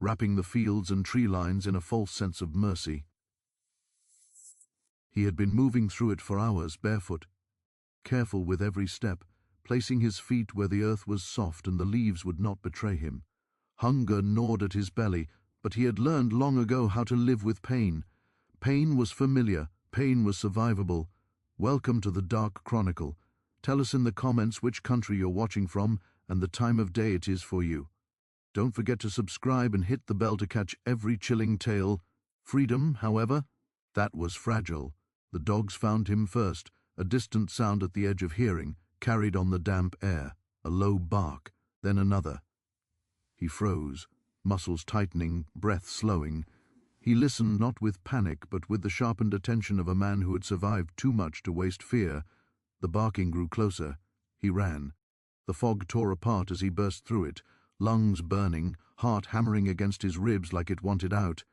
wrapping the fields and tree lines in a false sense of mercy. He had been moving through it for hours, barefoot, careful with every step, placing his feet where the earth was soft and the leaves would not betray him. Hunger gnawed at his belly, but he had learned long ago how to live with pain. Pain was familiar, pain was survivable. Welcome to the Dark Chronicle. Tell us in the comments which country you're watching from and the time of day it is for you. Don't forget to subscribe and hit the bell to catch every chilling tale. Freedom, however, that was fragile. The dogs found him first, a distant sound at the edge of hearing, carried on the damp air, a low bark, then another. He froze, muscles tightening, breath slowing. He listened not with panic, but with the sharpened attention of a man who had survived too much to waste fear. The barking grew closer. He ran. The fog tore apart as he burst through it, lungs burning, heart hammering against his ribs like it wanted out.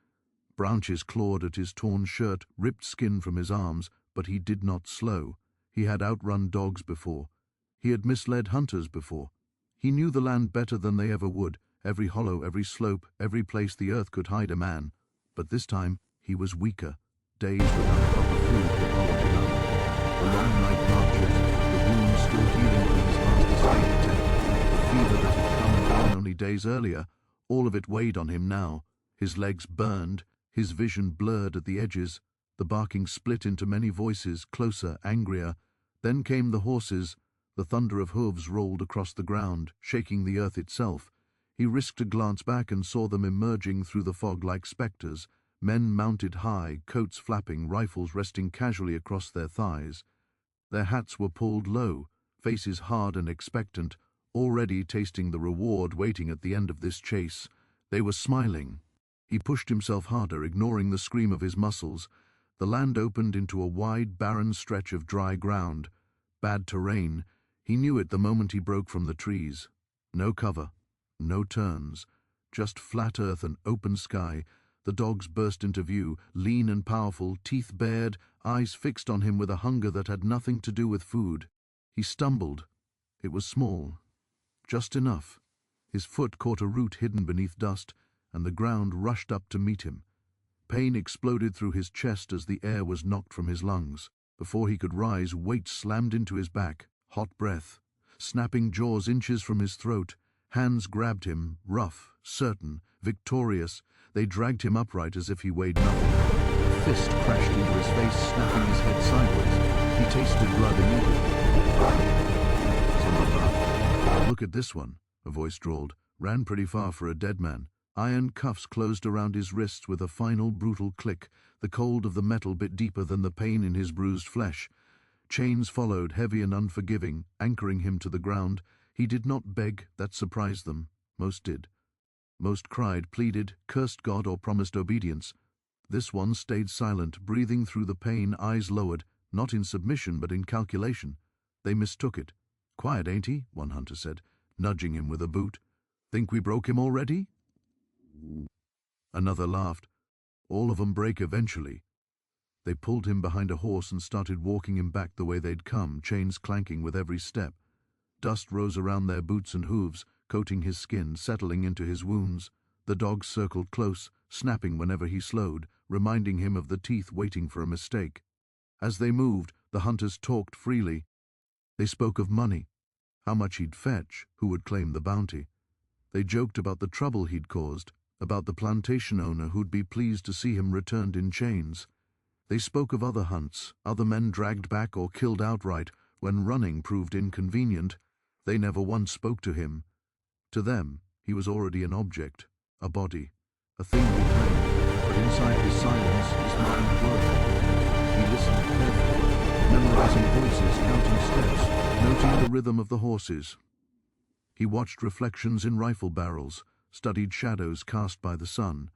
Branches clawed at his torn shirt, ripped skin from his arms, but he did not slow. He had outrun dogs before. He had misled hunters before. He knew the land better than they ever would, every hollow, every slope, every place the earth could hide a man. But this time he was weaker. Days without proper food had followed him out. The long night marches, the wounds still healing from his last escape attempt, the fever that had come and gone only days earlier, all of it weighed on him now. His legs burned, his vision blurred at the edges. The barking split into many voices, closer, angrier. Then came the horses. The thunder of hooves rolled across the ground, shaking the earth itself. He risked a glance back and saw them emerging through the fog like spectres, men mounted high, coats flapping, rifles resting casually across their thighs. Their hats were pulled low, faces hard and expectant, already tasting the reward waiting at the end of this chase. They were smiling. He pushed himself harder, ignoring the scream of his muscles. The land opened into a wide, barren stretch of dry ground. Bad terrain. He knew it the moment he broke from the trees. No cover, no turns, just flat earth and open sky. The dogs burst into view, lean and powerful, teeth bared, eyes fixed on him with a hunger that had nothing to do with food. He stumbled. It was small, just enough. His foot caught a root hidden beneath dust, and the ground rushed up to meet him. Pain exploded through his chest as the air was knocked from his lungs. Before he could rise, weight slammed into his back, hot breath, snapping jaws inches from his throat. Hands grabbed him, rough, certain, victorious. They dragged him upright as if he weighed nothing. A fist crashed into his face, snapping his head sideways. He tasted blood immediately. Someone laughed. "Look at this one," a voice drawled. "Ran pretty far for a dead man." Iron cuffs closed around his wrists with a final brutal click. The cold of the metal bit deeper than the pain in his bruised flesh. Chains followed, heavy and unforgiving, anchoring him to the ground. He did not beg, that surprised them. Most did. Most cried, pleaded, cursed God or promised obedience. This one stayed silent, breathing through the pain, eyes lowered, not in submission but in calculation. They mistook it. "Quiet, ain't he?" one hunter said, nudging him with a boot. "Think we broke him already?" Another laughed. "All of 'em break eventually." They pulled him behind a horse and started walking him back the way they'd come, chains clanking with every step. Dust rose around their boots and hooves, coating his skin, settling into his wounds. The dogs circled close, snapping whenever he slowed, reminding him of the teeth waiting for a mistake. As they moved, the hunters talked freely. They spoke of money, how much he'd fetch, who would claim the bounty. They joked about the trouble he'd caused, about the plantation owner who'd be pleased to see him returned in chains. They spoke of other hunts, other men dragged back or killed outright when running proved inconvenient. They never once spoke to him. To them, he was already an object, a body, a thing reclaimed, but inside his silence, his mind worked. He listened carefully, memorizing voices, counting steps, noting the rhythm of the horses. He watched reflections in rifle barrels, studied shadows cast by the sun.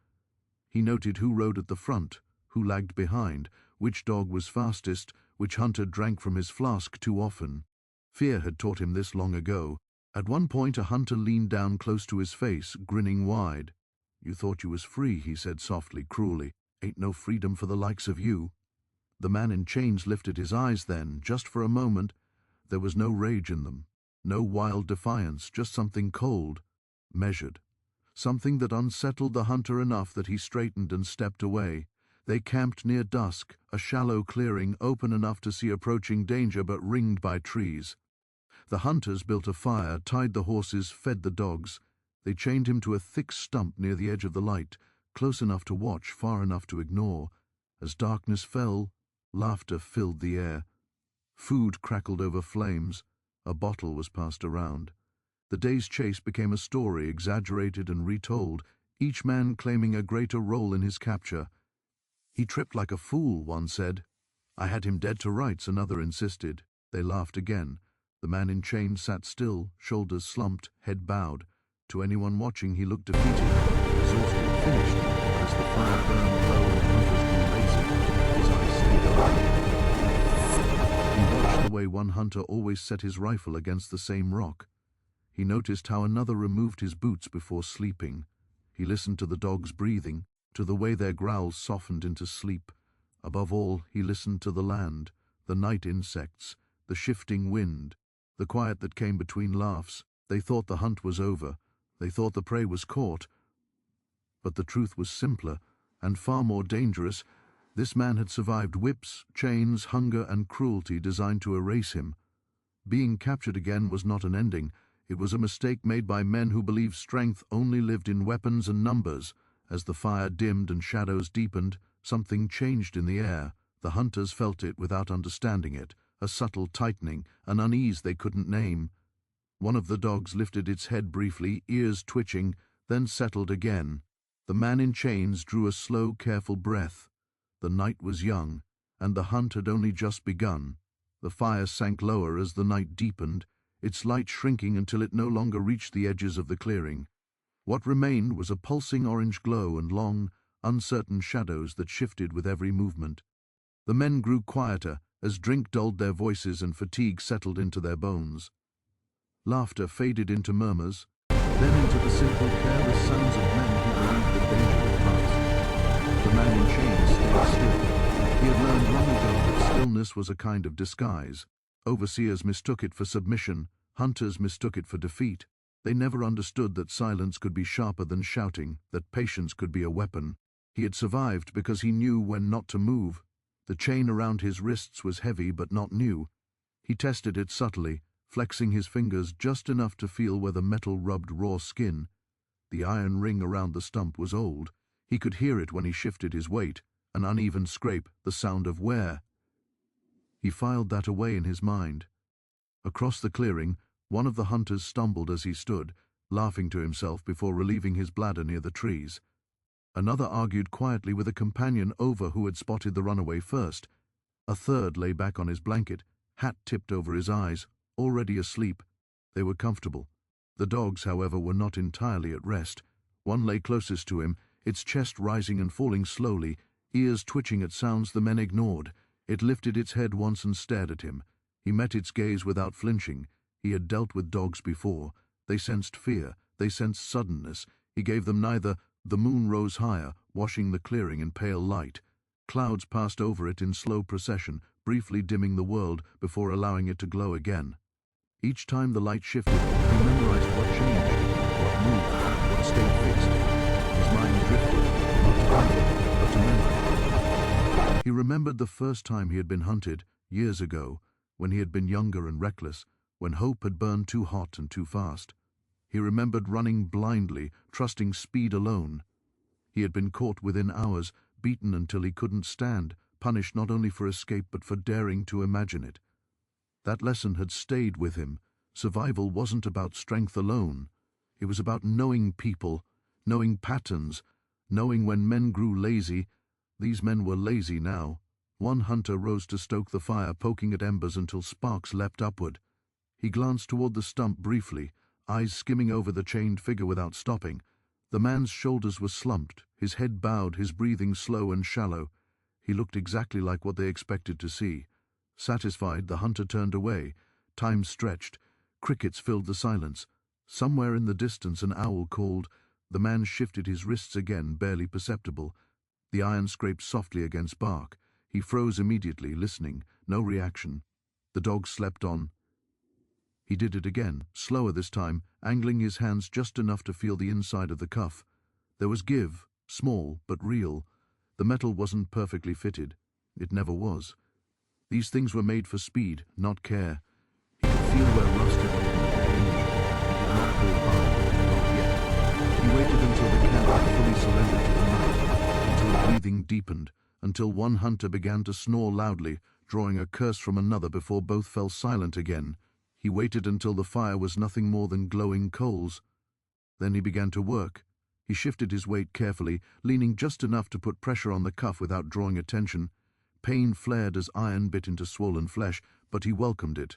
He noted who rode at the front, who lagged behind, which dog was fastest, which hunter drank from his flask too often. Fear had taught him this long ago. At one point a hunter leaned down close to his face, grinning wide. "You thought you was free," he said softly, cruelly. "Ain't no freedom for the likes of you." The man in chains lifted his eyes then, just for a moment. There was no rage in them, no wild defiance, just something cold, measured. something that unsettled the hunter enough that he straightened and stepped away. They camped near dusk, a shallow clearing open enough to see approaching danger but ringed by trees. The hunters built a fire, tied the horses, fed the dogs. They chained him to a thick stump near the edge of the light, close enough to watch, far enough to ignore. As darkness fell, laughter filled the air. Food crackled over flames. A bottle was passed around. The day's chase became a story, exaggerated and retold, each man claiming a greater role in his capture. "He tripped like a fool," one said. "I had him dead to rights," another insisted. They laughed again. The man in chains sat still, shoulders slumped, head bowed. To anyone watching, he looked defeated, exhausted, finished. But as the fire burned low and the hunters grew lazy, his eyes stayed open. He watched the way one hunter always set his rifle against the same rock. He noticed how another removed his boots before sleeping. He listened to the dogs breathing, to the way their growls softened into sleep. Above all, he listened to the land, the night insects, the shifting wind, the quiet that came between laughs. They thought the hunt was over. They thought the prey was caught. But the truth was simpler and far more dangerous. This man had survived whips, chains, hunger, and cruelty designed to erase him. Being captured again was not an ending. It was a mistake made by men who believed strength only lived in weapons and numbers. As the fire dimmed and shadows deepened, something changed in the air. The hunters felt it without understanding it, a subtle tightening, an unease they couldn't name. One of the dogs lifted its head briefly, ears twitching, then settled again. The man in chains drew a slow, careful breath. The night was young, and the hunt had only just begun. The fire sank lower as the night deepened, its light shrinking until it no longer reached the edges of the clearing. What remained was a pulsing orange glow and long, uncertain shadows that shifted with every movement. The men grew quieter as drink dulled their voices and fatigue settled into their bones. Laughter faded into murmurs, then into the simple, careless sounds of men who believed that danger would pass. The man in chains stayed still. He had learned long ago that stillness was a kind of disguise. Overseers mistook it for submission, hunters mistook it for defeat. They never understood that silence could be sharper than shouting, that patience could be a weapon. He had survived because he knew when not to move. The chain around his wrists was heavy but not new. He tested it subtly, flexing his fingers just enough to feel where the metal rubbed raw skin. The iron ring around the stump was old. He could hear it when he shifted his weight, an uneven scrape, the sound of wear. He filed that away in his mind. Across the clearing, one of the hunters stumbled as he stood, laughing to himself before relieving his bladder near the trees. Another argued quietly with a companion over who had spotted the runaway first. A third lay back on his blanket, hat tipped over his eyes, already asleep. They were comfortable. The dogs, however, were not entirely at rest. One lay closest to him, its chest rising and falling slowly, ears twitching at sounds the men ignored. It lifted its head once and stared at him. He met its gaze without flinching. He had dealt with dogs before. They sensed fear. They sensed suddenness. He gave them neither. The moon rose higher, washing the clearing in pale light. Clouds passed over it in slow procession, briefly dimming the world before allowing it to glow again. Each time the light shifted, he memorized what changed, what moved, what stayed fixed. His mind drifted, not to comfort, but to memory. He remembered the first time he had been hunted, years ago, when he had been younger and reckless, when hope had burned too hot and too fast. He remembered running blindly, trusting speed alone. He had been caught within hours, beaten until he couldn't stand, punished not only for escape but for daring to imagine it. That lesson had stayed with him. Survival wasn't about strength alone. It was about knowing people, knowing patterns, knowing when men grew lazy. These men were lazy now. One hunter rose to stoke the fire, poking at embers until sparks leapt upward. He glanced toward the stump briefly, eyes skimming over the chained figure without stopping. The man's shoulders were slumped, his head bowed, his breathing slow and shallow. He looked exactly like what they expected to see. Satisfied, the hunter turned away. Time stretched. Crickets filled the silence. Somewhere in the distance an owl called. The man shifted his wrists again, barely perceptible. The iron scraped softly against bark. He froze immediately, listening. No reaction. The dog slept on. He did it again, slower this time, angling his hands just enough to feel the inside of the cuff. There was give, small but real. The metal wasn't perfectly fitted. It never was. These things were made for speed, not care. He could feel where rust had eaten at the hinge. He did not pull harder, not yet. He waited until the cat had fully surrendered to the night, until breathing deepened, until one hunter began to snore loudly, drawing a curse from another before both fell silent again. He waited until the fire was nothing more than glowing coals. Then he began to work. He shifted his weight carefully, leaning just enough to put pressure on the cuff without drawing attention. Pain flared as iron bit into swollen flesh, but he welcomed it.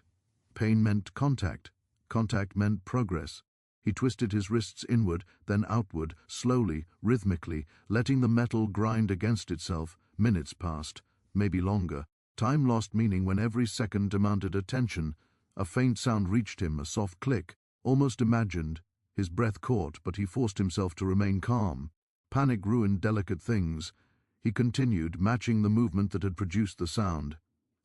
Pain meant contact. Contact meant progress. He twisted his wrists inward, then outward, slowly, rhythmically, letting the metal grind against itself. Minutes passed, maybe longer. Time lost meaning when every second demanded attention. A faint sound reached him, a soft click, almost imagined. His breath caught, but he forced himself to remain calm. Panic ruined delicate things. He continued, matching the movement that had produced the sound.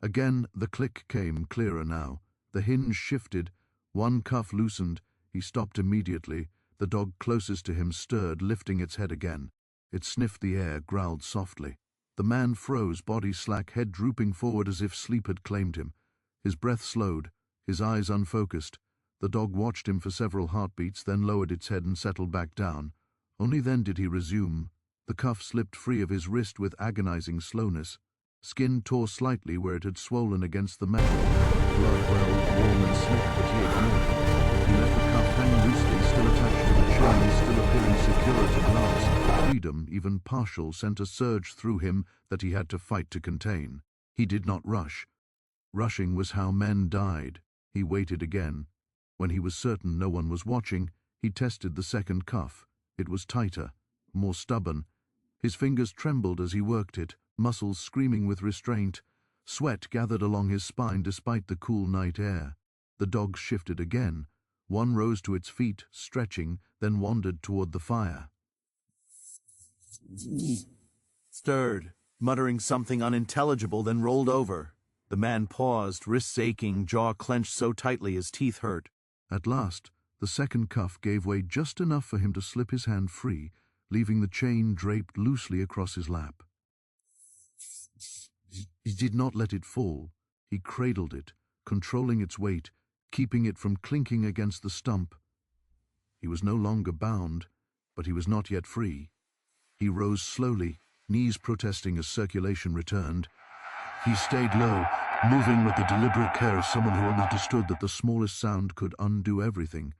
Again, the click came, clearer now. The hinge shifted. One cuff loosened. He stopped immediately. The dog closest to him stirred, lifting its head again. It sniffed the air, growled softly. The man froze, body slack, head drooping forward as if sleep had claimed him. His breath slowed, his eyes unfocused. The dog watched him for several heartbeats, then lowered its head and settled back down. Only then did he resume. The cuff slipped free of his wrist with agonizing slowness. Skin tore slightly where it had swollen against the metal. Blood welled, warm and slick, but he ignored it. He let the cuff hang loosely, still attached to the chain, still appearing secure at a glance. Freedom, even partial, sent a surge through him that he had to fight to contain. He did not rush. Rushing was how men died. He waited again. When he was certain no one was watching, he tested the second cuff. It was tighter, more stubborn. His fingers trembled as he worked it, muscles screaming with restraint. Sweat gathered along his spine despite the cool night air. The dog shifted again. One rose to its feet, stretching, then wandered toward the fire. Stirred, muttering something unintelligible, then rolled over. The man paused, wrists aching, jaw clenched so tightly his teeth hurt. At last, the second cuff gave way just enough for him to slip his hand free, leaving the chain draped loosely across his lap. He did not let it fall. He cradled it, controlling its weight, keeping it from clinking against the stump. He was no longer bound, but he was not yet free. He rose slowly, knees protesting as circulation returned. He stayed low, moving with the deliberate care of someone who understood that the smallest sound could undo everything.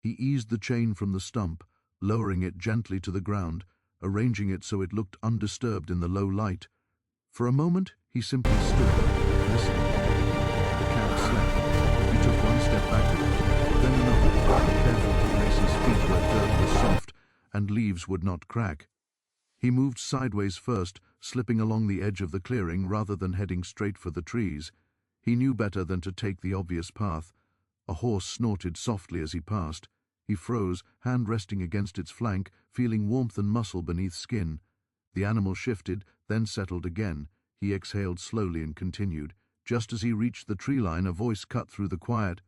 He eased the chain from the stump, lowering it gently to the ground, arranging it so it looked undisturbed in the low light. For a moment, he simply stood there, listening. The cat slept. He took one step backward, then another, careful to place his feet where dirt was soft and leaves would not crack. He moved sideways first, slipping along the edge of the clearing rather than heading straight for the trees. He knew better than to take the obvious path. A horse snorted softly as he passed. He froze, hand resting against its flank, feeling warmth and muscle beneath skin. The animal shifted, then settled again. He exhaled slowly and continued. Just as he reached the tree line, a voice cut through the quiet.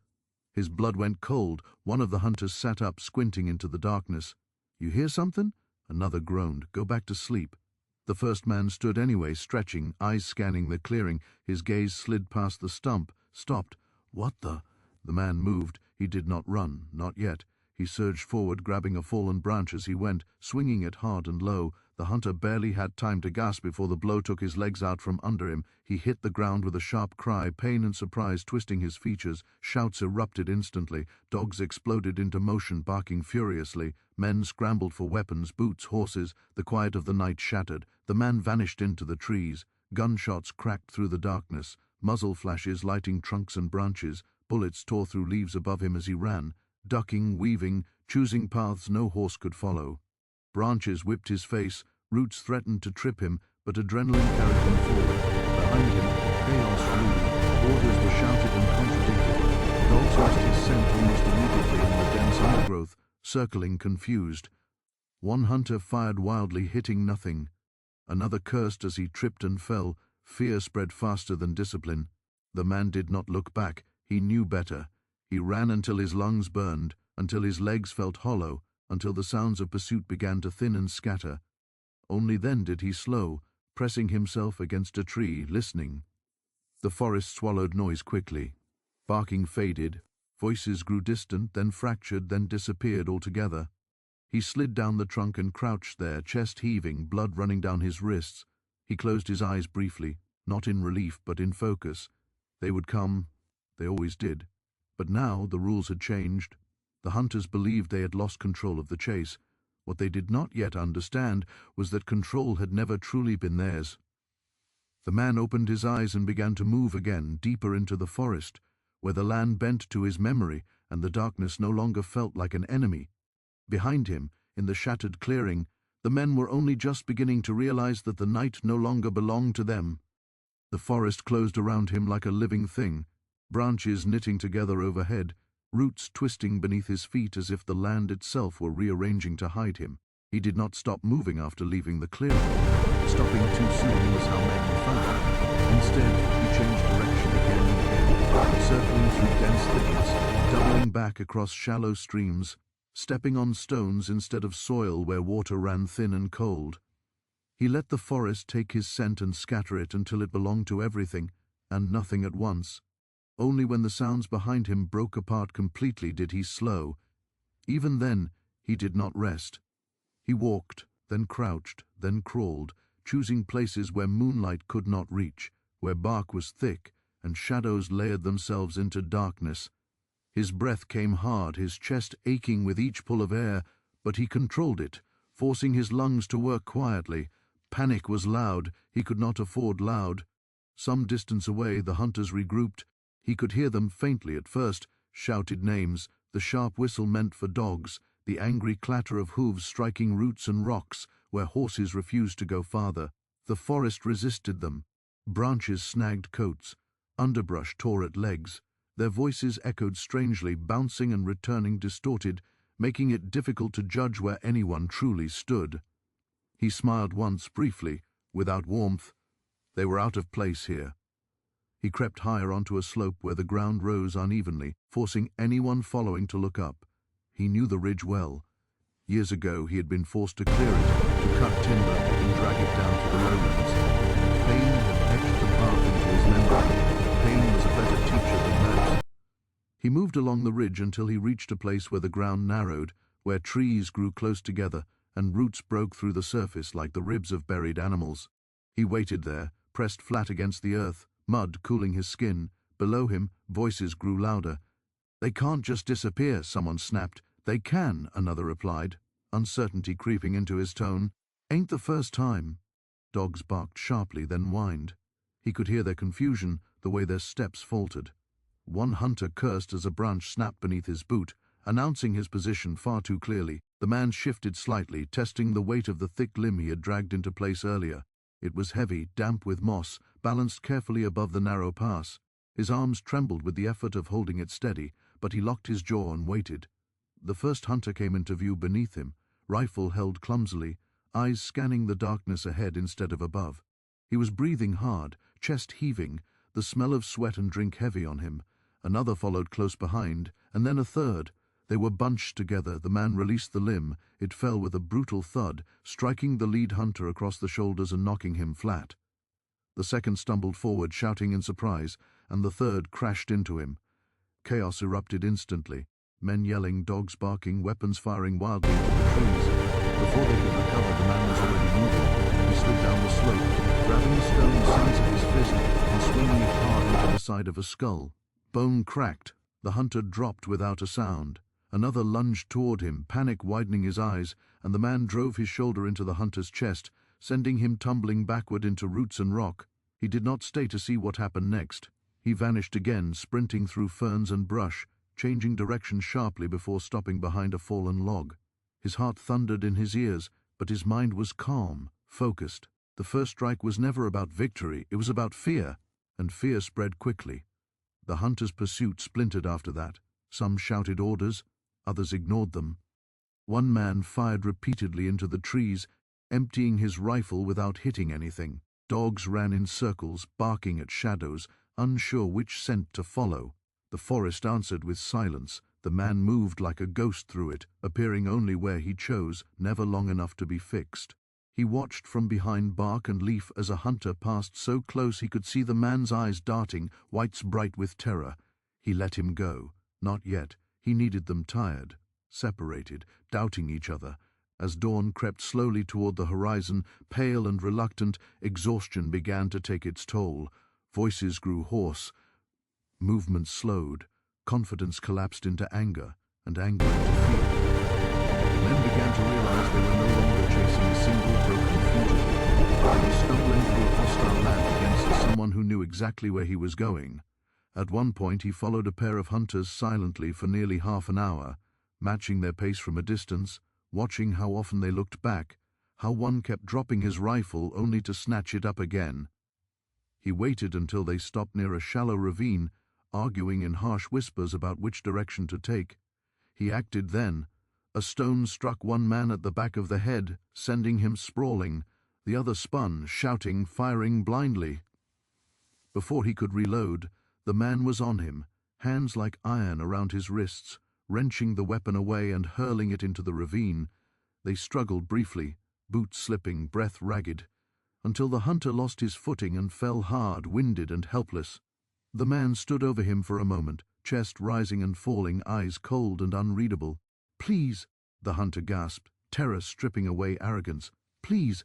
His blood went cold. One of the hunters sat up, squinting into the darkness. "You hear something?" Another groaned. "Go back to sleep." The first man stood anyway, stretching, eyes scanning the clearing. His gaze slid past the stump, stopped. "What the—" The man moved. He did not run, not yet. He surged forward, grabbing a fallen branch as he went, swinging it hard and low. The hunter barely had time to gasp before the blow took his legs out from under him. He hit the ground with a sharp cry, pain and surprise twisting his features. Shouts erupted instantly. Dogs exploded into motion, barking furiously. Men scrambled for weapons, boots, horses. The quiet of the night shattered. The man vanished into the trees. Gunshots cracked through the darkness, muzzle flashes lighting trunks and branches. Bullets tore through leaves above him as he ran, ducking, weaving, choosing paths no horse could follow. Branches whipped his face, roots threatened to trip him, but adrenaline carried him forward. Behind him, chaos ruled. Orders were shouted and contradicted. Dogs lost his scent almost immediately in the dense undergrowth, circling confused. One hunter fired wildly, hitting nothing. Another cursed as he tripped and fell. Fear spread faster than discipline. The man did not look back. He knew better. He ran until his lungs burned, until his legs felt hollow, until the sounds of pursuit began to thin and scatter. Only then did he slow, pressing himself against a tree, listening. The forest swallowed noise quickly. Barking faded, voices grew distant, then fractured, then disappeared altogether. He slid down the trunk and crouched there, chest heaving, blood running down his wrists. He closed his eyes briefly, not in relief but in focus. They would come, they always did. But now the rules had changed. The hunters believed they had lost control of the chase. What they did not yet understand was that control had never truly been theirs. The man opened his eyes and began to move again, deeper into the forest, where the land bent to his memory and the darkness no longer felt like an enemy. Behind him, in the shattered clearing, the men were only just beginning to realize that the night no longer belonged to them. The forest closed around him like a living thing, branches knitting together overhead, roots twisting beneath his feet as if the land itself were rearranging to hide him. He did not stop moving after leaving the clearing. Stopping too soon was how men were found. Instead, he changed direction again and again, circling through dense thickets, doubling back across shallow streams, stepping on stones instead of soil where water ran thin and cold. He let the forest take his scent and scatter it until it belonged to everything and nothing at once. Only when the sounds behind him broke apart completely did he slow. Even then, he did not rest. He walked, then crouched, then crawled, choosing places where moonlight could not reach, where bark was thick and shadows layered themselves into darkness. His breath came hard, his chest aching with each pull of air, but he controlled it, forcing his lungs to work quietly. Panic was loud, he could not afford loud. Some distance away, the hunters regrouped. He could hear them faintly at first, shouted names, the sharp whistle meant for dogs, the angry clatter of hooves striking roots and rocks where horses refused to go farther. The forest resisted them. Branches snagged coats, underbrush tore at legs. Their voices echoed strangely, bouncing and returning distorted, making it difficult to judge where anyone truly stood. He smiled once, briefly, without warmth. They were out of place here. He crept higher onto a slope where the ground rose unevenly, forcing anyone following to look up. He knew the ridge well. Years ago he had been forced to clear it, to cut timber and drag it down to the lowlands. Pain had etched the path into his memory. Pain was a better teacher than maps. He moved along the ridge until he reached a place where the ground narrowed, where trees grew close together and roots broke through the surface like the ribs of buried animals. He waited there, pressed flat against the earth, mud cooling his skin. Below him, voices grew louder. "They can't just disappear," someone snapped. "They can," another replied, uncertainty creeping into his tone. "Ain't the first time." Dogs barked sharply, then whined. He could hear their confusion, the way their steps faltered. One hunter cursed as a branch snapped beneath his boot, announcing his position far too clearly. The man shifted slightly, testing the weight of the thick limb he had dragged into place earlier. It was heavy, damp with moss, balanced carefully above the narrow pass. His arms trembled with the effort of holding it steady, but he locked his jaw and waited. The first hunter came into view beneath him, rifle held clumsily, eyes scanning the darkness ahead instead of above. He was breathing hard, chest heaving, the smell of sweat and drink heavy on him. Another followed close behind, and then a third. They were bunched together. The man released the limb. It fell with a brutal thud, striking the lead hunter across the shoulders and knocking him flat. The second stumbled forward, shouting in surprise, and the third crashed into him. Chaos erupted instantly. Men yelling, dogs barking, weapons firing wildly into the trees. Before they could recover, the man was already moving. He slid down the slope, grabbing a stone the size of his fist and swinging it hard into the side of a skull. Bone cracked. The hunter dropped without a sound. Another lunged toward him, panic widening his eyes, and the man drove his shoulder into the hunter's chest, sending him tumbling backward into roots and rock. He did not stay to see what happened next. He vanished again, sprinting through ferns and brush, changing direction sharply before stopping behind a fallen log. His heart thundered in his ears, but his mind was calm, focused. The first strike was never about victory, it was about fear, and fear spread quickly. The hunter's pursuit splintered after that. Some shouted orders, others ignored them. One man fired repeatedly into the trees, emptying his rifle without hitting anything. Dogs ran in circles, barking at shadows, unsure which scent to follow. The forest answered with silence. The man moved like a ghost through it, appearing only where he chose, never long enough to be fixed. He watched from behind bark and leaf as a hunter passed so close he could see the man's eyes darting, whites bright with terror. He let him go. Not yet. He needed them tired, separated, doubting each other. As dawn crept slowly toward the horizon, pale and reluctant, exhaustion began to take its toll. Voices grew hoarse. Movements slowed. Confidence collapsed into anger, and anger into fear. Men began to realize they were no longer chasing a single broken fugitive. They were stumbling through a hostile land against someone who knew exactly where he was going. At one point he followed a pair of hunters silently for nearly half an hour, matching their pace from a distance, watching how often they looked back, how one kept dropping his rifle only to snatch it up again. He waited until they stopped near a shallow ravine, arguing in harsh whispers about which direction to take. He acted then. A stone struck one man at the back of the head, sending him sprawling. The other spun, shouting, firing blindly. Before he could reload, the man was on him, hands like iron around his wrists, wrenching the weapon away and hurling it into the ravine. They struggled briefly, boots slipping, breath ragged, until the hunter lost his footing and fell hard, winded and helpless. The man stood over him for a moment, chest rising and falling, eyes cold and unreadable. "Please," the hunter gasped, terror stripping away arrogance. "Please."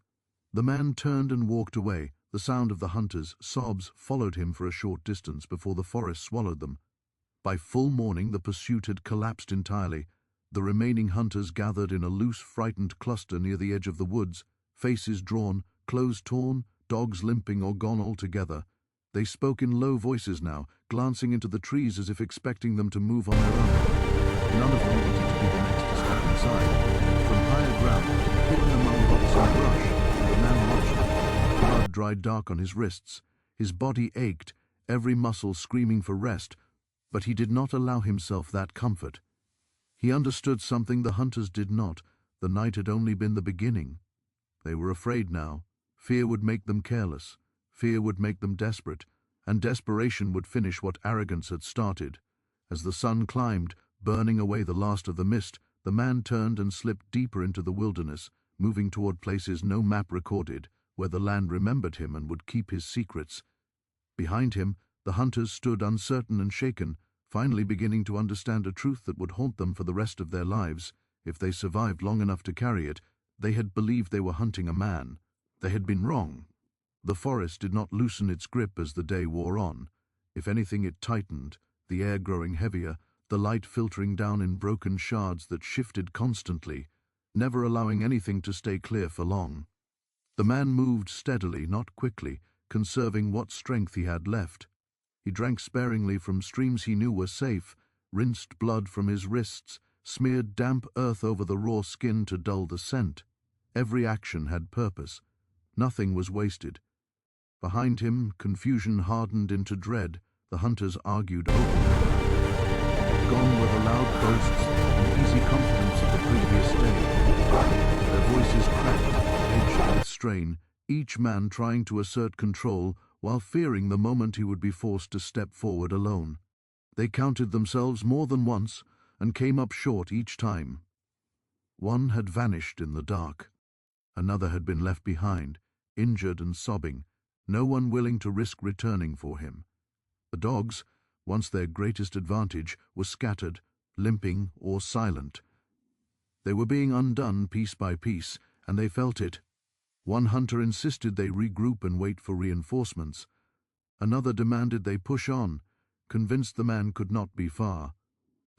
The man turned and walked away. The sound of the hunter's sobs followed him for a short distance before the forest swallowed them. By full morning the pursuit had collapsed entirely. The remaining hunters gathered in a loose, frightened cluster near the edge of the woods, faces drawn, clothes torn, dogs limping or gone altogether. They spoke in low voices now, glancing into the trees as if expecting them to move on their own. None of them wanted to be the next to step inside. From higher ground, hidden among rocks and brush, the man watched them. Blood dried dark on his wrists. His body ached, every muscle screaming for rest, but he did not allow himself that comfort. He understood something the hunters did not. The night had only been the beginning. They were afraid now. Fear would make them careless. Fear would make them desperate, and desperation would finish what arrogance had started. As the sun climbed, burning away the last of the mist, the man turned and slipped deeper into the wilderness, moving toward places no map recorded, where the land remembered him and would keep his secrets. Behind him, the hunters stood uncertain and shaken, finally beginning to understand a truth that would haunt them for the rest of their lives. If they survived long enough to carry it, they had believed they were hunting a man. They had been wrong. The forest did not loosen its grip as the day wore on. If anything, it tightened, the air growing heavier, the light filtering down in broken shards that shifted constantly, never allowing anything to stay clear for long. The man moved steadily, not quickly, conserving what strength he had left. He drank sparingly from streams he knew were safe, rinsed blood from his wrists, smeared damp earth over the raw skin to dull the scent. Every action had purpose. Nothing was wasted. Behind him, confusion hardened into dread. The hunters argued openly. Gone were the loud boasts and easy confidence of the previous day. Their voices cracked, edged with strain, each man trying to assert control while fearing the moment he would be forced to step forward alone. They counted themselves more than once and came up short each time. One had vanished in the dark. Another had been left behind, injured and sobbing, no one willing to risk returning for him. The dogs, once their greatest advantage, were scattered, limping or silent. They were being undone piece by piece, and they felt it. One hunter insisted they regroup and wait for reinforcements. Another demanded they push on, convinced the man could not be far.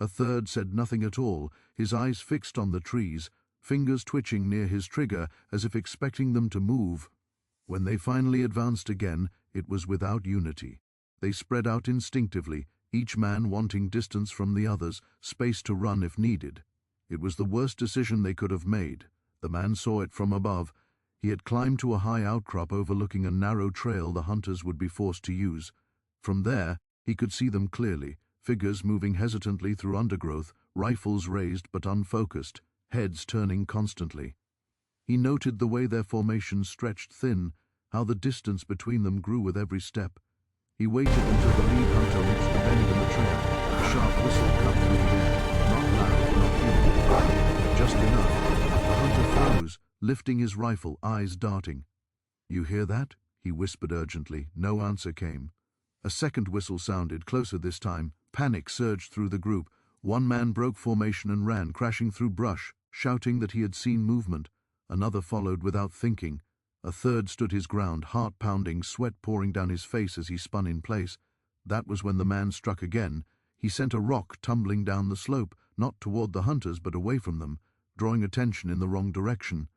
A third said nothing at all, his eyes fixed on the trees, fingers twitching near his trigger as if expecting them to move. When they finally advanced again, it was without unity. They spread out instinctively, each man wanting distance from the others, space to run if needed. It was the worst decision they could have made. The man saw it from above. He had climbed to a high outcrop overlooking a narrow trail the hunters would be forced to use. From there, he could see them clearly, figures moving hesitantly through undergrowth, rifles raised but unfocused, heads turning constantly. He noted the way their formation stretched thin, how the distance between them grew with every step. He waited until the lead hunter reached the bend in the trail. lifting his rifle, eyes darting. "You hear that?" he whispered urgently. No answer came. A second whistle sounded, closer this time. Panic surged through the group. One man broke formation and ran, crashing through brush, shouting that he had seen movement. Another followed without thinking. A third stood his ground, heart pounding, sweat pouring down his face as he spun in place. That was when the man struck again. He sent a rock tumbling down the slope, not toward the hunters but away from them, drawing attention in the wrong direction.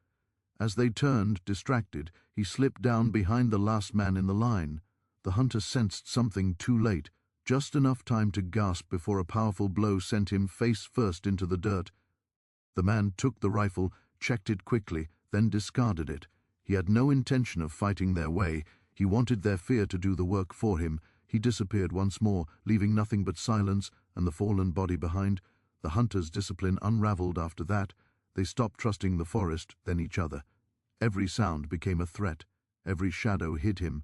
As they turned, distracted, he slipped down behind the last man in the line. The hunter sensed something too late, just enough time to gasp before a powerful blow sent him face first into the dirt. The man took the rifle, checked it quickly, then discarded it. He had no intention of fighting their way. He wanted their fear to do the work for him. He disappeared once more, leaving nothing but silence and the fallen body behind. The hunters' discipline unraveled after that. They stopped trusting the forest, then each other. Every sound became a threat. Every shadow hid him.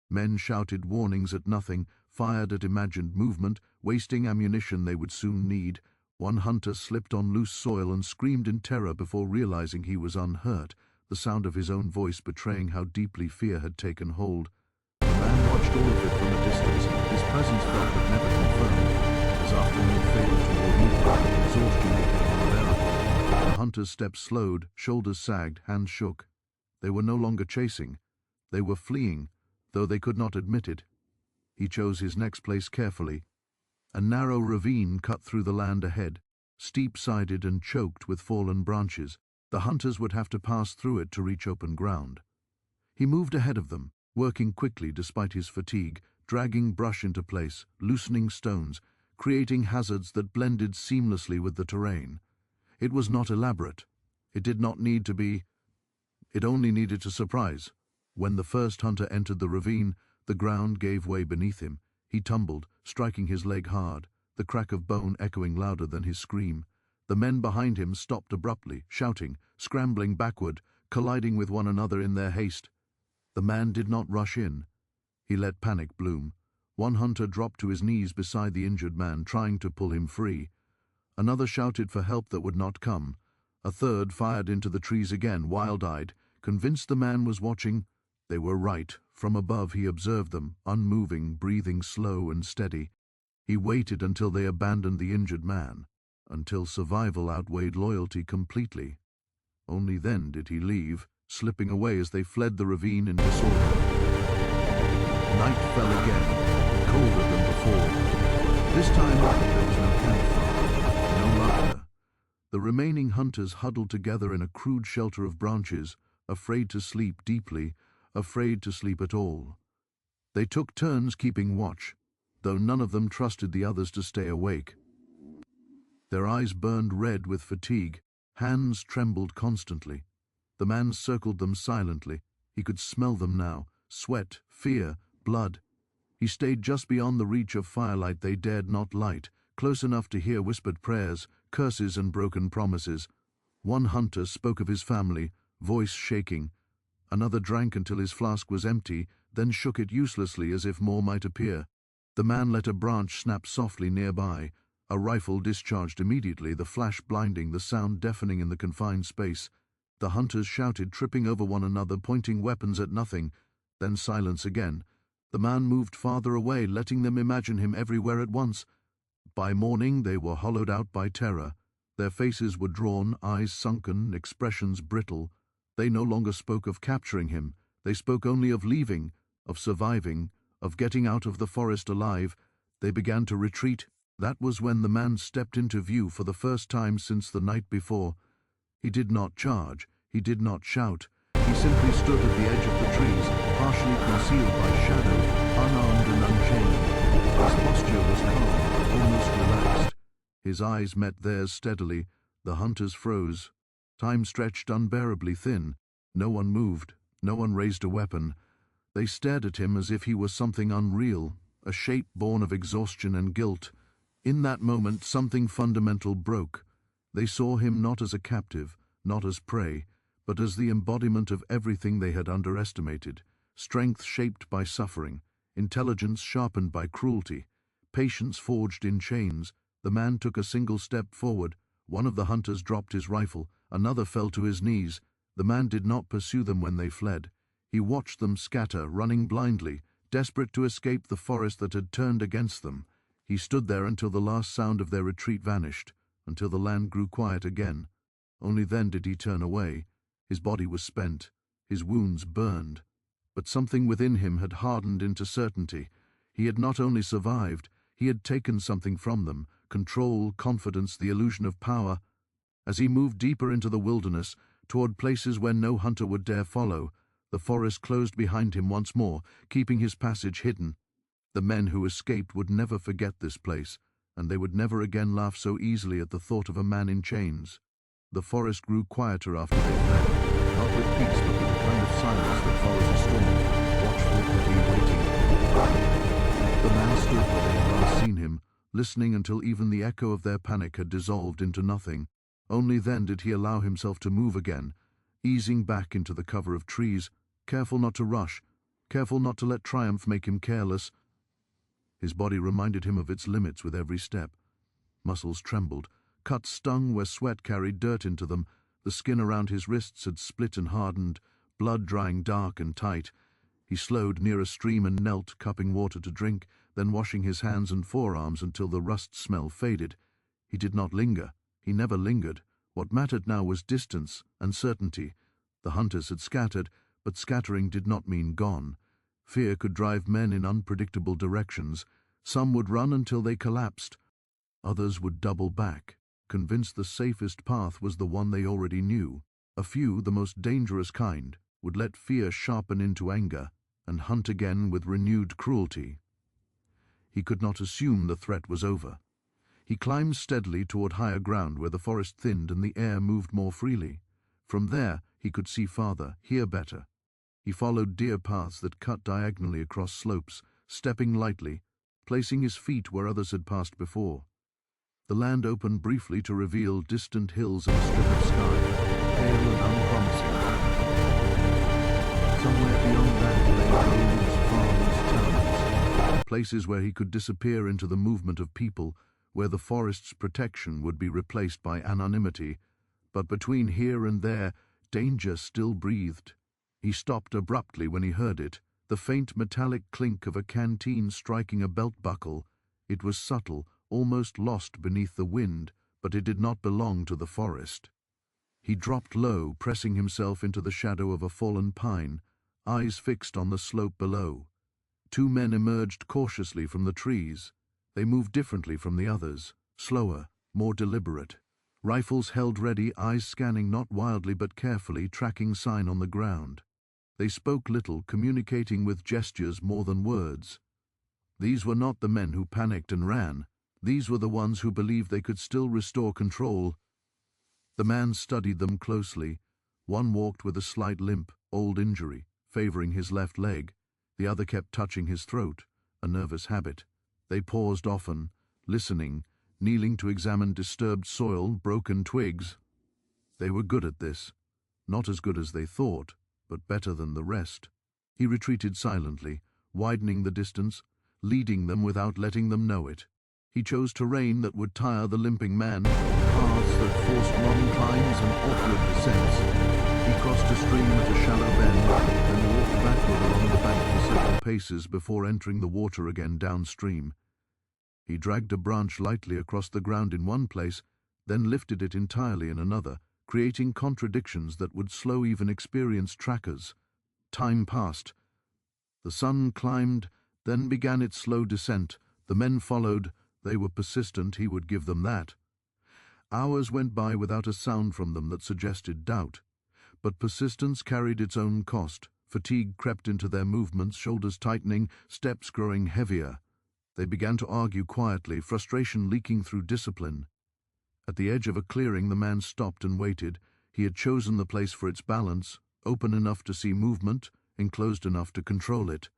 Men shouted warnings at nothing, fired at imagined movement, wasting ammunition they would soon need. One hunter slipped on loose soil and screamed in terror before realizing he was unhurt, the sound of his own voice betraying how deeply fear had taken hold. The man watched all of it from a distance, his presence felt but never confirmed. As afternoon faded toward evening, exhaustion became unbearable. The hunter's steps slowed, shoulders sagged, hands shook. They were no longer chasing. They were fleeing, though they could not admit it. He chose his next place carefully. A narrow ravine cut through the land ahead, steep-sided and choked with fallen branches. The hunters would have to pass through it to reach open ground. He moved ahead of them, working quickly despite his fatigue, dragging brush into place, loosening stones, creating hazards that blended seamlessly with the terrain. It was not elaborate. It did not need to be. It only needed to surprise. When the first hunter entered the ravine, the ground gave way beneath him. He tumbled, striking his leg hard, the crack of bone echoing louder than his scream. The men behind him stopped abruptly, shouting, scrambling backward, colliding with one another in their haste. The man did not rush in. He let panic bloom. One hunter dropped to his knees beside the injured man, trying to pull him free. Another shouted for help that would not come. A third fired into the trees again, wild-eyed, convinced the man was watching. They were right. From above he observed them, unmoving, breathing slow and steady. He waited until they abandoned the injured man, until survival outweighed loyalty completely. Only then did he leave, slipping away as they fled the ravine in disorder. Night fell again, colder than before. This time there was no campfire, no laughter. The remaining hunters huddled together in a crude shelter of branches, afraid to sleep deeply, afraid to sleep at all. They took turns keeping watch, though none of them trusted the others to stay awake. Their eyes burned red with fatigue, hands trembled constantly. The man circled them silently. He could smell them now, sweat, fear, blood. He stayed just beyond the reach of firelight they dared not light, close enough to hear whispered prayers, curses and broken promises. One hunter spoke of his family, voice shaking. Another drank until his flask was empty, then shook it uselessly as if more might appear. The man let a branch snap softly nearby. A rifle discharged immediately, the flash blinding, the sound deafening in the confined space. The hunters shouted, tripping over one another, pointing weapons at nothing. Then silence again. The man moved farther away, letting them imagine him everywhere at once. By morning they were hollowed out by terror. Their faces were drawn, eyes sunken, expressions brittle. They no longer spoke of capturing him. They spoke only of leaving, of surviving, of getting out of the forest alive. They began to retreat. That was when the man stepped into view for the first time since the night before. He did not charge. He did not shout. He simply stood at the edge of the trees, partially concealed by shadow, unarmed and unchained. His posture was calm, almost relaxed. His eyes met theirs steadily. The hunters froze. Time stretched unbearably thin. No one moved. No one raised a weapon. They stared at him as if he was something unreal, a shape born of exhaustion and guilt. In that moment, something fundamental broke. They saw him not as a captive, not as prey, but as the embodiment of everything they had underestimated. Strength shaped by suffering, intelligence sharpened by cruelty, patience forged in chains. The man took a single step forward. One of the hunters dropped his rifle. Another fell to his knees. The man did not pursue them when they fled. He watched them scatter, running blindly, desperate to escape the forest that had turned against them. He stood there until the last sound of their retreat vanished, until the land grew quiet again. Only then did he turn away. His body was spent, his wounds burned. But something within him had hardened into certainty. He had not only survived, he had taken something from them: control, confidence, the illusion of power. As he moved deeper into the wilderness, toward places where no hunter would dare follow, the forest closed behind him once more, keeping his passage hidden. The men who escaped would never forget this place, and they would never again laugh so easily at the thought of a man in chains. The forest grew quieter after they fled, not with peace but with the kind of silence that follows a storm, watchful, heavy, waiting. The man stood where they had last seen him, listening until even the echo of their panic had dissolved into nothing. Only then did he allow himself to move again, easing back into the cover of trees, careful not to rush, careful not to let triumph make him careless. His body reminded him of its limits with every step. Muscles trembled, cuts stung where sweat carried dirt into them, the skin around his wrists had split and hardened, blood drying dark and tight. He slowed near a stream and knelt, cupping water to drink, then washing his hands and forearms until the rust smell faded. He did not linger. He never lingered. What mattered now was distance and certainty. The hunters had scattered, but scattering did not mean gone. Fear could drive men in unpredictable directions. Some would run until they collapsed. Others would double back, convinced the safest path was the one they already knew. A few, the most dangerous kind, would let fear sharpen into anger and hunt again with renewed cruelty. He could not assume the threat was over. He climbed steadily toward higher ground where the forest thinned and the air moved more freely. From there, he could see farther, hear better. He followed deer paths that cut diagonally across slopes, stepping lightly, placing his feet where others had passed before. The land opened briefly to reveal distant hills and a strip of sky, pale and unpromising. Somewhere beyond that lay roads, farms, towns, places where he could disappear into the movement of people, where the forest's protection would be replaced by anonymity. But between here and there, danger still breathed. He stopped abruptly when he heard it, the faint metallic clink of a canteen striking a belt buckle. It was subtle, almost lost beneath the wind, but it did not belong to the forest. He dropped low, pressing himself into the shadow of a fallen pine, eyes fixed on the slope below. Two men emerged cautiously from the trees. They moved differently from the others, slower, more deliberate. Rifles held ready, eyes scanning not wildly but carefully, tracking sign on the ground. They spoke little, communicating with gestures more than words. These were not the men who panicked and ran. These were the ones who believed they could still restore control. The man studied them closely. One walked with a slight limp, old injury, favoring his left leg. The other kept touching his throat, a nervous habit. They paused often, listening, kneeling to examine disturbed soil, broken twigs. They were good at this. Not as good as they thought, but better than the rest. He retreated silently, widening the distance, leading them without letting them know it. He chose terrain that would tire the limping man, paths that forced long climbs and awkward descents. He crossed a stream at a shallow bend, then walked backward along the bank for several paces before entering the water again downstream. He dragged a branch lightly across the ground in one place, then lifted it entirely in another, creating contradictions that would slow even experienced trackers. Time passed. The sun climbed, then began its slow descent. The men followed. They were persistent, he would give them that. Hours went by without a sound from them that suggested doubt. But persistence carried its own cost. Fatigue crept into their movements, shoulders tightening, steps growing heavier. They began to argue quietly, frustration leaking through discipline. At the edge of a clearing, the man stopped and waited. He had chosen the place for its balance, open enough to see movement, enclosed enough to control it.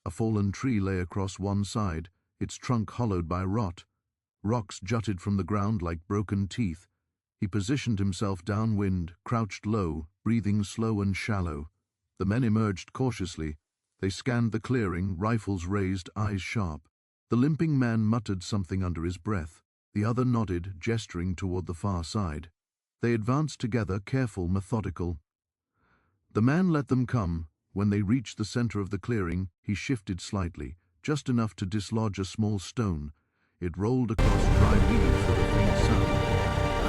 A fallen tree lay across one side, its trunk hollowed by rot. Rocks jutted from the ground like broken teeth. He positioned himself downwind, crouched low, breathing slow and shallow. The men emerged cautiously. They scanned the clearing, rifles raised, eyes sharp. The limping man muttered something under his breath. The other nodded, gesturing toward the far side. They advanced together, careful, methodical. The man let them come. When they reached the center of the clearing, he shifted slightly, just enough to dislodge a small stone. It rolled across dry leaves with a faint sound.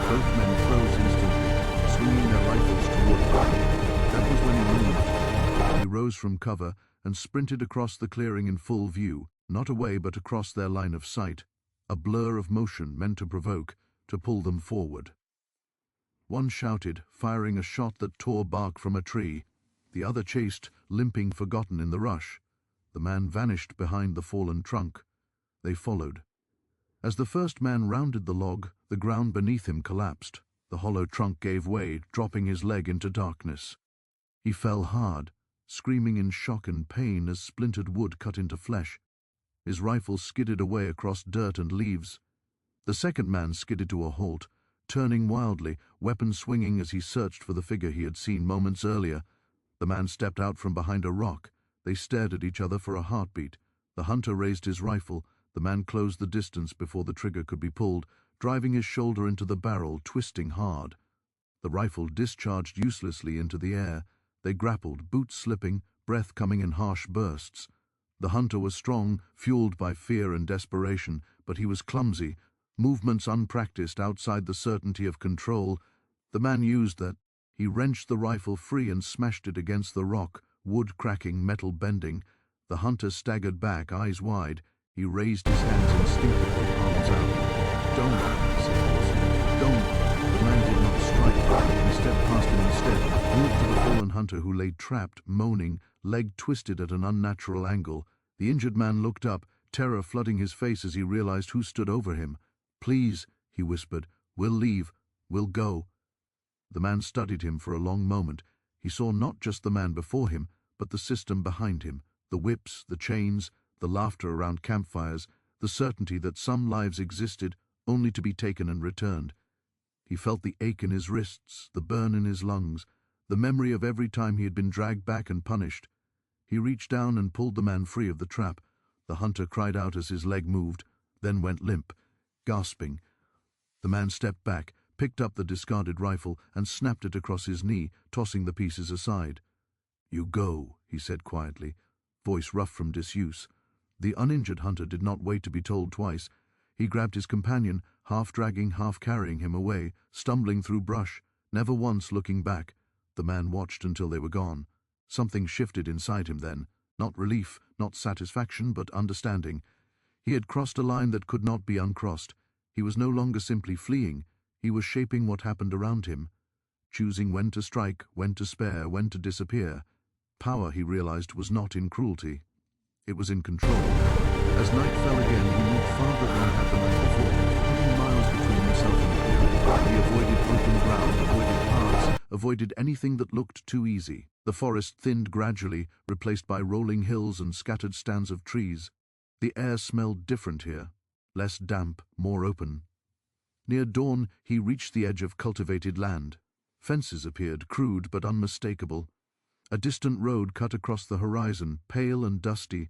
Both men froze instantly, swinging their rifles toward him. That was when he moved. He rose from cover and sprinted across the clearing in full view, not away but across their line of sight, a blur of motion meant to provoke, to pull them forward. One shouted, firing a shot that tore bark from a tree. The other chased, limping, forgotten in the rush. The man vanished behind the fallen trunk. They followed. As the first man rounded the log, the ground beneath him collapsed. The hollow trunk gave way, dropping his leg into darkness. He fell hard, screaming in shock and pain as splintered wood cut into flesh. His rifle skidded away across dirt and leaves. The second man skidded to a halt, turning wildly, weapon swinging as he searched for the figure he had seen moments earlier. The man stepped out from behind a rock. They stared at each other for a heartbeat. The hunter raised his rifle. The man closed the distance before the trigger could be pulled, driving his shoulder into the barrel, twisting hard. The rifle discharged uselessly into the air. They grappled, boots slipping, breath coming in harsh bursts. The hunter was strong, fueled by fear and desperation, but he was clumsy, movements unpracticed outside the certainty of control. The man used that. He wrenched the rifle free and smashed it against the rock, wood cracking, metal bending. The hunter staggered back, eyes wide. He raised his hands instinctively, palms out. "Don't," he said hoarsely. "Don't." The man did not strike. He stepped past him instead, moved to the fallen hunter who lay trapped, moaning, leg twisted at an unnatural angle. The injured man looked up, terror flooding his face as he realized who stood over him. "Please," he whispered. "We'll leave. We'll go." The man studied him for a long moment. He saw not just the man before him, but the system behind him, the whips, the chains, the laughter around campfires, the certainty that some lives existed only to be taken and returned. He felt the ache in his wrists, the burn in his lungs, the memory of every time he had been dragged back and punished. He reached down and pulled the man free of the trap. The hunter cried out as his leg moved, then went limp, gasping. The man stepped back, picked up the discarded rifle, and snapped it across his knee, tossing the pieces aside. "You go," he said quietly, voice rough from disuse. The uninjured hunter did not wait to be told twice. He grabbed his companion, half dragging, half carrying him away, stumbling through brush, never once looking back. The man watched until they were gone. Something shifted inside him then, not relief, not satisfaction, but understanding. He had crossed a line that could not be uncrossed. He was no longer simply fleeing. He was shaping what happened around him, choosing when to strike, when to spare, when to disappear. Power, he realized, was not in cruelty. It was in control. As night fell again, he moved farther than he had the night before, putting miles between himself and the clearing. He avoided open ground, avoided paths, avoided anything that looked too easy. The forest thinned gradually, replaced by rolling hills and scattered stands of trees. The air smelled different here, less damp, more open. Near dawn, he reached the edge of cultivated land. Fences appeared, crude but unmistakable. A distant road cut across the horizon, pale and dusty.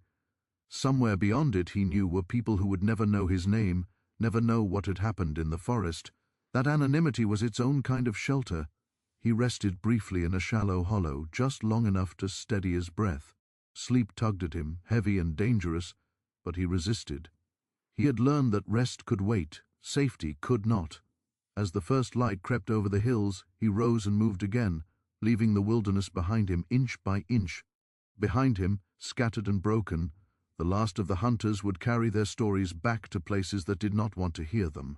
Somewhere beyond it, he knew, were people who would never know his name, never know what had happened in the forest. That anonymity was its own kind of shelter. He rested briefly in a shallow hollow, just long enough to steady his breath. Sleep tugged at him, heavy and dangerous, but he resisted. He had learned that rest could wait, safety could not. As the first light crept over the hills, he rose and moved again, leaving the wilderness behind him inch by inch. Behind him, scattered and broken, the last of the hunters would carry their stories back to places that did not want to hear them.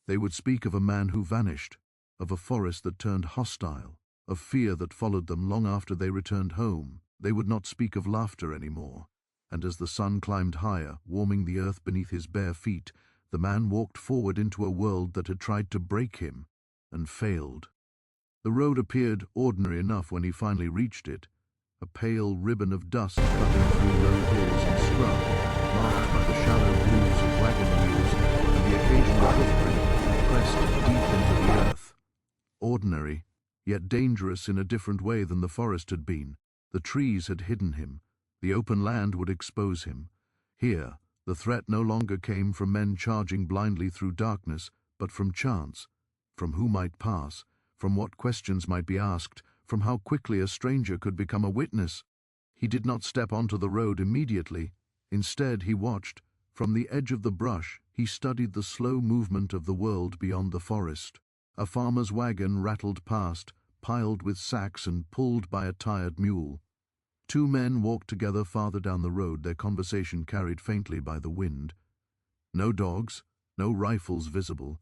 They would speak of a man who vanished, of a forest that turned hostile, of fear that followed them long after they returned home. They would not speak of laughter anymore. And as the sun climbed higher, warming the earth beneath his bare feet, the man walked forward into a world that had tried to break him, and failed. The road appeared ordinary enough when he finally reached it, a pale ribbon of dust cutting through low hills and scrub, marked by the shallow grooves of wagon wheels and the occasional hoofprint pressed deep into the earth. Ordinary, yet dangerous in a different way than the forest had been. The trees had hidden him. The open land would expose him. Here, the threat no longer came from men charging blindly through darkness, but from chance, from who might pass, from what questions might be asked, from how quickly a stranger could become a witness. He did not step onto the road immediately. Instead, he watched. From the edge of the brush, he studied the slow movement of the world beyond the forest. A farmer's wagon rattled past, piled with sacks and pulled by a tired mule. Two men walked together farther down the road, their conversation carried faintly by the wind. No dogs, no rifles visible.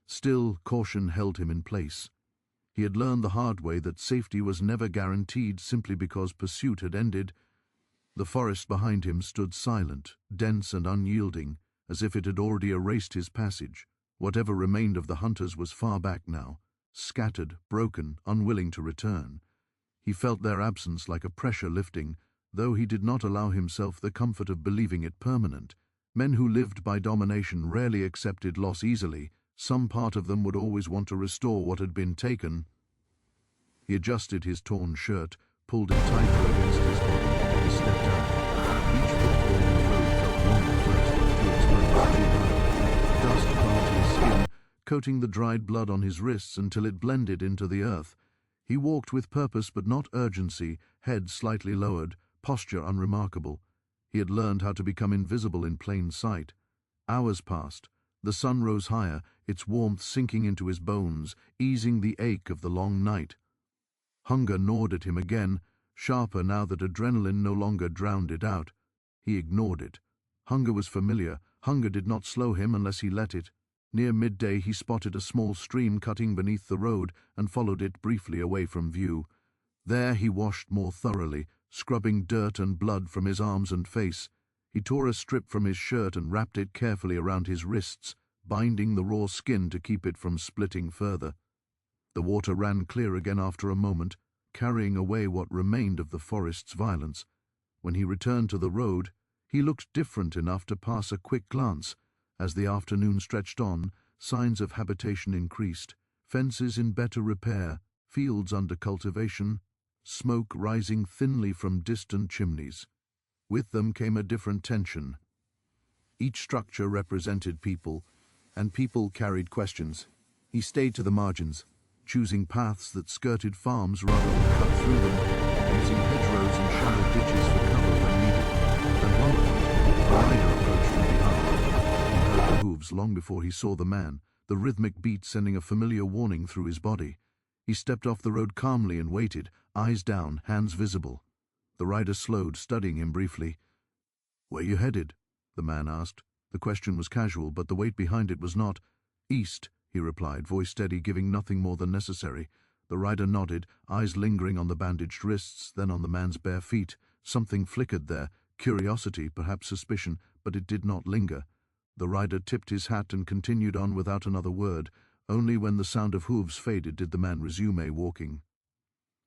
Still, caution held him in place. He had learned the hard way that safety was never guaranteed simply because pursuit had ended. The forest behind him stood silent, dense and unyielding, as if it had already erased his passage. Whatever remained of the hunters was far back now, scattered, broken, unwilling to return. He felt their absence like a pressure lifting, though he did not allow himself the comfort of believing it permanent. Men who lived by domination rarely accepted loss easily. Some part of them would always want to restore what had been taken. He adjusted his torn shirt, pulled it tighter against his body, and stepped out. Each footfall on the road felt long at first, too exposed, too high. Dust clung to his skin, coating the dried blood on his wrists until it blended into the earth. He walked with purpose but not urgency, head slightly lowered, posture unremarkable. He had learned how to become invisible in plain sight. Hours passed. The sun rose higher, its warmth sinking into his bones, easing the ache of the long night. Hunger gnawed at him again, sharper now that adrenaline no longer drowned it out. He ignored it. Hunger was familiar. Hunger did not slow him unless he let it. Near midday he spotted a small stream cutting beneath the road and followed it briefly away from view. There he washed more thoroughly, scrubbing dirt and blood from his arms and face. He tore a strip from his shirt and wrapped it carefully around his wrists, binding the raw skin to keep it from splitting further. The water ran clear again after a moment, carrying away what remained of the forest's violence. When he returned to the road, he looked different enough to pass a quick glance. As the afternoon stretched on, signs of habitation increased, fences in better repair, fields under cultivation, smoke rising thinly from distant chimneys. With them came a different tension. Each structure represented people, and people carried questions. He stayed to the margins, choosing paths that skirted farms rather than cut through them, using hedgerows and shallow ditches for cover when needed. At one point, a rider approached from behind. He heard the hooves long before he saw the man, the rhythmic beat sending a familiar warning through his body. He stepped off the road calmly and waited, eyes down, hands visible. The rider slowed, studying him briefly. "Where you headed?" the man asked. The question was casual, but the weight behind it was not. "East," he replied, voice steady, giving nothing more than necessary. The rider nodded, eyes lingering on the bandaged wrists, then on the man's bare feet. Something flickered there, curiosity, perhaps suspicion, but it did not linger. The rider tipped his hat and continued on without another word. Only when the sound of hooves faded did the man resume walking.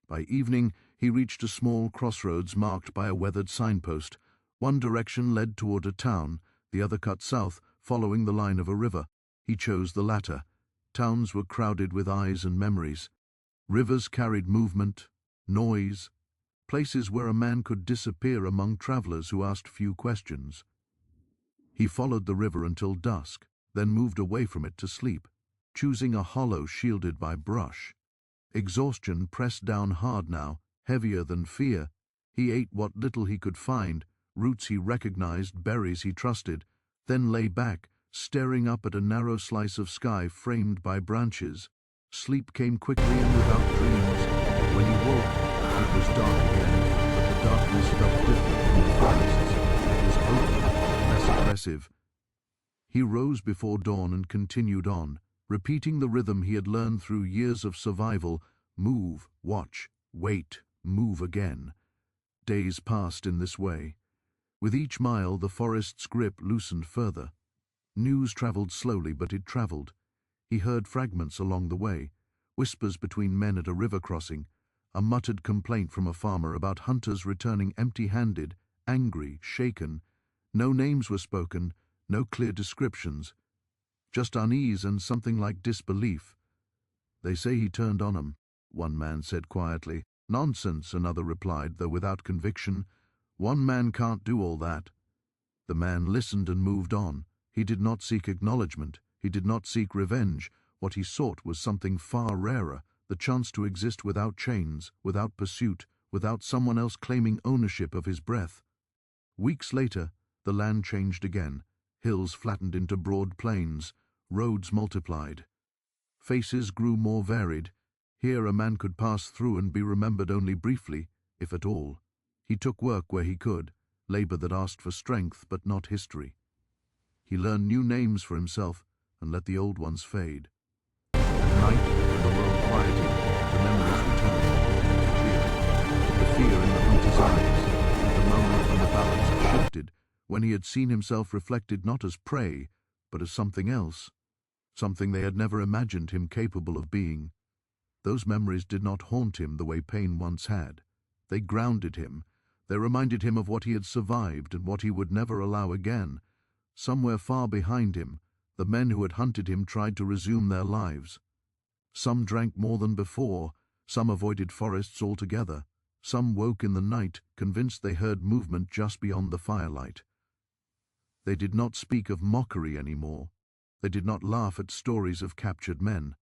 By evening, he reached a small crossroads marked by a weathered signpost. One direction led toward a town, the other cut south, following the line of a river. He chose the latter. Towns were crowded with eyes and memories. Rivers carried movement, noise, places where a man could disappear among travelers who asked few questions. He followed the river until dusk, then moved away from it to sleep, choosing a hollow shielded by brush. Exhaustion pressed down hard now, heavier than fear. He ate what little he could find, roots he recognized, berries he trusted, then lay back, staring up at a narrow slice of sky framed by branches. Sleep came quickly and without dreams. When he woke, it was dark again, but the darkness felt different from the forests. It was open, less oppressive. He rose before dawn and continued on, repeating the rhythm he had learned through years of survival: move, watch, wait, move again. Days passed in this way. With each mile, the forest's grip loosened further. News traveled slowly, but it traveled. He heard fragments along the way, whispers between men at a river crossing, a muttered complaint from a farmer about hunters returning empty-handed, angry, shaken. No names were spoken, no clear descriptions, just unease and something like disbelief. "They say he turned on 'em," one man said quietly. "Nonsense," another replied, though without conviction. "One man can't do all that." The man listened and moved on. He did not seek acknowledgement. He did not seek revenge. What he sought was something far rarer, the chance to exist without chains, without pursuit, without someone else claiming ownership of his breath. Weeks later, the land changed again. Hills flattened into broad plains, roads multiplied. Faces grew more varied. Here a man could pass through and be remembered only briefly, if at all. He took work where he could, labor that asked for strength but not history. He learned new names for himself and let the old ones fade. At night, when the world quieted, the memories returned. The fear in the hunter's eyes, the moment when the balance shifted, when he had seen himself reflected not as prey, but as something else, something they had never imagined him capable of being. Those memories did not haunt him the way pain once had. They grounded him. They reminded him of what he had survived and what he would never allow again. Somewhere far behind him, the men who had hunted him tried to resume their lives. Some drank more than before, some avoided forests altogether, some woke in the night, convinced they heard movement just beyond the firelight. They did not speak of mockery anymore. They did not laugh at stories of captured men.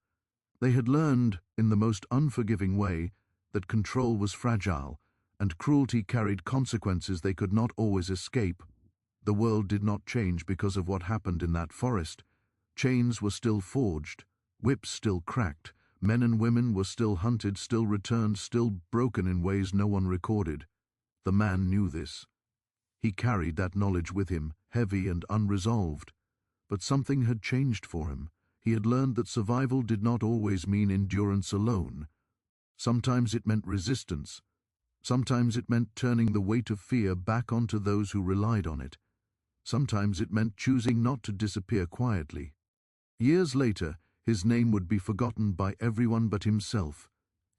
They had learned, in the most unforgiving way, that control was fragile, and cruelty carried consequences they could not always escape. The world did not change because of what happened in that forest. Chains were still forged, whips still cracked, men and women were still hunted, still returned, still broken in ways no one recorded. The man knew this. He carried that knowledge with him, heavy and unresolved. But something had changed for him. He had learned that survival did not always mean endurance alone. Sometimes it meant resistance. Sometimes it meant turning the weight of fear back onto those who relied on it. Sometimes it meant choosing not to disappear quietly. Years later, his name would be forgotten by everyone but himself.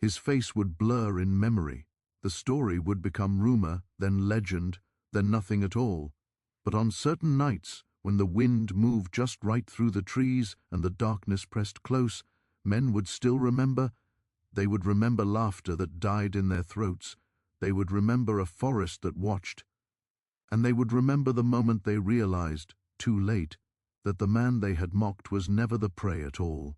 His face would blur in memory. The story would become rumor, then legend, then nothing at all. But on certain nights, when the wind moved just right through the trees and the darkness pressed close, men would still remember. They would remember laughter that died in their throats. They would remember a forest that watched. And they would remember the moment they realized, too late, that the man they had mocked was never the prey at all.